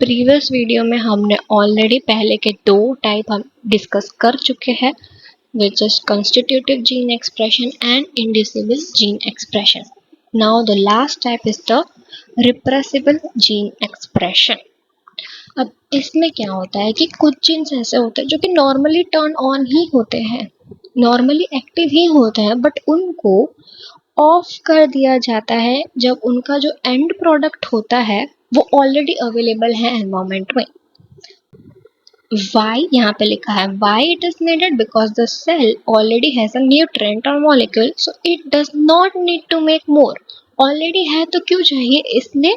Previous video में हमने already पहले के दो टाइप हम डिस्कस कर चुके हैं, which is constitutive gene expression and inducible gene expression. Now the last type is the repressible gene expression. अब इसमें क्या होता है कि कुछ जीन्स ऐसे होते हैं जो कि नॉर्मली टर्न ऑन ही होते हैं, नॉर्मली एक्टिव ही होते हैं, बट उनको ऑफ कर दिया जाता है जब उनका जो एंड प्रोडक्ट होता है वो ऑलरेडी अवेलेबल है एनवायरमेंट में। Why यहाँ पे लिखा है why it is needed because the cell already has a nutrient or molecule so it does not need to make more. Already है तो क्यों चाहिए, इसलिए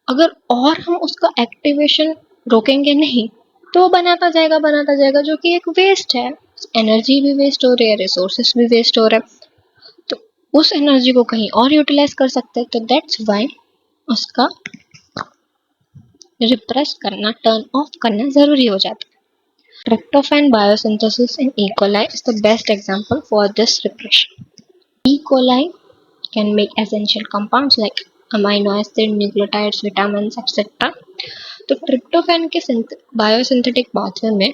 अगर और हम उसका एक्टिवेशन रोकेंगे नहीं तो बनाता जाएगा जो कि एक वेस्ट है। एनर्जी भी वेस्ट हो रही है, रिसोर्सेस भी वेस्ट हो रहा है, तो उस एनर्जी को कहीं और यूटिलाइज कर सकते हैं। तो दैट्स वाई उसका रिप्रेस करना, टर्न ऑफ करना जरूरी हो जाता है। Tryptophan biosynthesis in E coli is the best example for this repression. E coli can make essential compounds like amino acid, nucleotides, vitamins etcetera. तो ट्रिप्टोफैन के बायोसिंथेटिक पाथवे में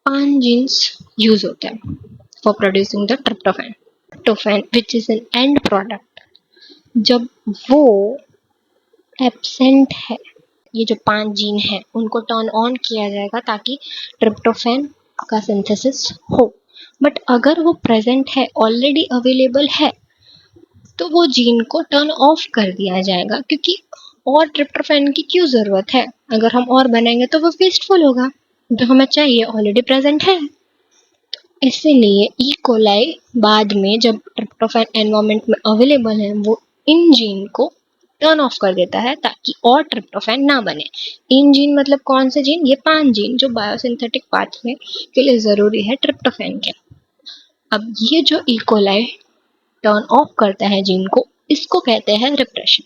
5 जीन्स यूज होते हैं for producing the tryptophan. Tryptophan which is an and product, जब वो absent है, ये जो 5 जीन है उनको टर्न ऑन किया जाएगा ताकि ट्रिप्टोफैन का सिंथेसिस हो। बट अगर वो प्रेजेंट है, ऑलरेडी अवेलेबल है, तो वो जीन को टर्न ऑफ कर दिया जाएगा, क्योंकि और ट्रिप्टोफैन की क्यों जरूरत है, अगर हम और बनाएंगे तो वो वेस्टफुल होगा, जो हमें चाहिए ऑलरेडी प्रेजेंट है। इसीलिए ई कोलाई बाद में जब ट्रिप्टोफैन एनवायरमेंट में अवेलेबल है वो इन जीन को टर्न ऑफ कर देता है ताकि और ट्रिप्टोफैन ना बने। इन जीन मतलब कौन से जीन, ये 5 जीन जो बायोसिंथेटिक पाथवे के लिए जरूरी है ट्रिप्टोफैन के। अब ये जो ई कोलाई टर्न ऑफ करता है जीन को, इसको कहते हैं repression.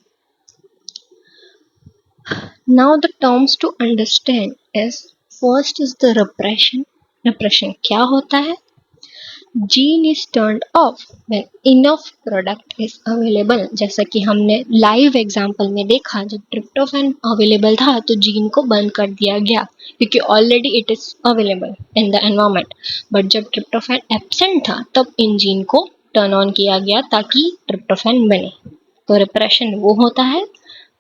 Now the terms to understand is, first is the repression. Repression क्या होता है? Gene is turned off when enough product is available. जैसा कि हमने लाइव एग्जांपल में देखा, जब ट्रिप्टोफैन अवेलेबल था तो जीन को बंद कर दिया गया क्योंकि already it is available in the environment. But जब ट्रिप्टोफैन एब्सेंट था तब इन जीन को टर्न ऑन किया गया ताकि ट्रिप्टोफैन बने। तो रिप्रेशन वो होता है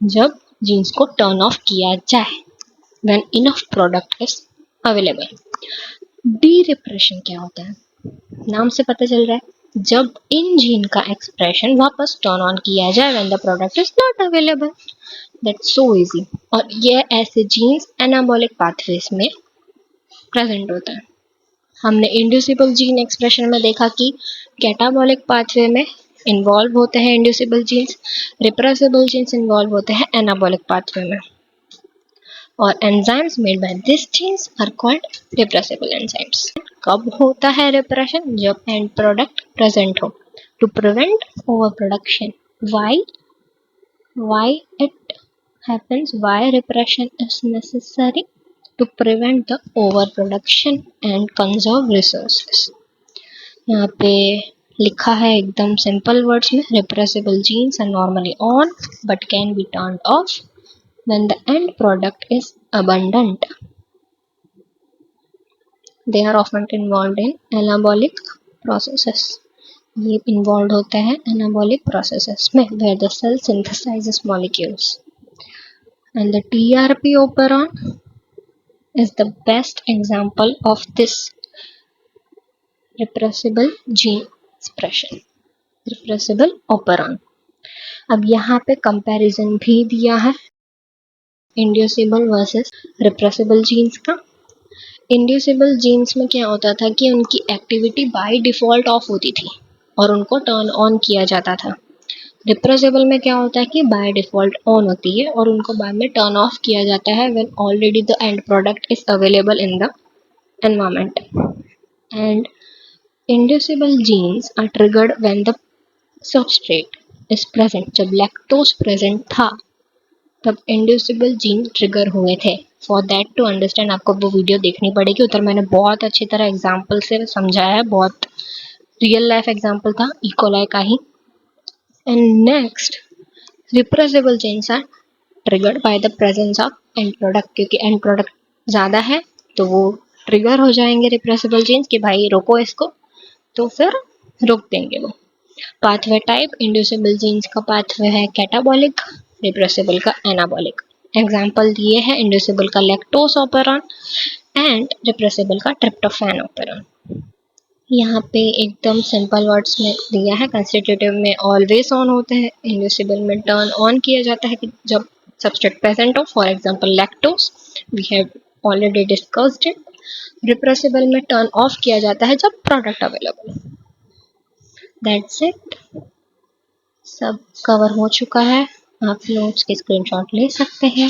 जब जीन्स को टर्न ऑफ किया जाए, when enough product is available. D repression क्या होता है? नाम से पता चल रहा है, जब इन जीन का एक्सप्रेशन वापस टर्न ऑन किया जाए when the product is not available. That's so easy. और ये ऐसे जीन्स एनाबॉलिक पाथवेज में प्रेजेंट होता है। हमने इंड्यूसिबल जीन एक्सप्रेशन में देखा कि कैटाबॉलिक पाथवे में इन्वॉल्व होते हैं inducible genes, repressible genes involve होते हैं एनाबॉलिक पाथवे में, और enzymes made by this genes are called repressible enzymes. कब होता है रिप्रेशन? जब एंड प्रोडक्ट प्रेजेंट हो, to prevent over production. why it happens, why repression is necessary? To prevent the overproduction and conserve resources. यहाँ पे लिखा है एकदम सिंपल वर्ड्स में, repressible genes are normally on but can be turned off when the end product is abundant. They are often involved in anabolic processes. ये involved होता है anabolic processes में, where the cell synthesizes molecules. And the TRP operon is the best example of this repressible gene expression. Repressible operon. अब यहाँ पे comparison भी दिया है इंड्यूसिबल वर्सेस रिप्रेसिबल जीन्स का। इंड्यूसिबल जीन्स में क्या होता था कि उनकी एक्टिविटी बाय डिफॉल्ट ऑफ होती थी और उनको टर्न ऑन किया जाता था। रिप्रेसिबल में क्या होता है कि बाय डिफॉल्ट ऑन होती है और उनको बाद में टर्न ऑफ किया जाता है when already the end product is available in the environment. And inducible genes are triggered when the substrate is present. जब लैक्टोज प्रेजेंट था तब इंड्यूसिबल जीन ट्रिगर हुए थे। फॉर दैट टू अंडरस्टैंड आपको वो वीडियो देखनी पड़ेगी, उधर मैंने बहुत अच्छी तरह एग्जाम्पल से समझाया है, बहुत रियल लाइफ एग्जाम्पल था इकोलाई का ही। And next, repressible genes are triggered by the presence of and product, क्योंकि एंड प्रोडक्ट ज़्यादा है तो वो ट्रिगर हो जाएंगे रिप्रेसिबल जीन्स कि भाई रोको इसको, तो फिर रोक देंगे वो। पाथवे टाइप, इंड्यूसिबल जीन्स का पाथवे है कैटाबॉलिक, रिप्रेसिबल का एनाबॉलिक। एग्जाम्पल दिए हैं इंड्यूसिबल का लैक्टोस ऑपेरॉन एंड रिप्रेसिबल का ट्रिप्टोफैन ऑपेरॉन। यहाँ पे एकदम सिंपल वर्ड्स में दिया है, कंस्टिट्यूटिव में ऑलवेज ऑन होते हैं, इंड्यूसिबल में टर्न ऑन किया जाता है कि जब सब्सट्रेट प्रेजेंट हो, for example lactose, we have already discussed it. Repressible में टर्न ऑफ किया जाता है जब प्रोडक्ट अवेलेबल। दैट्स इट, सब कवर हो चुका है, आप नोट्स के स्क्रीनशॉट ले सकते हैं।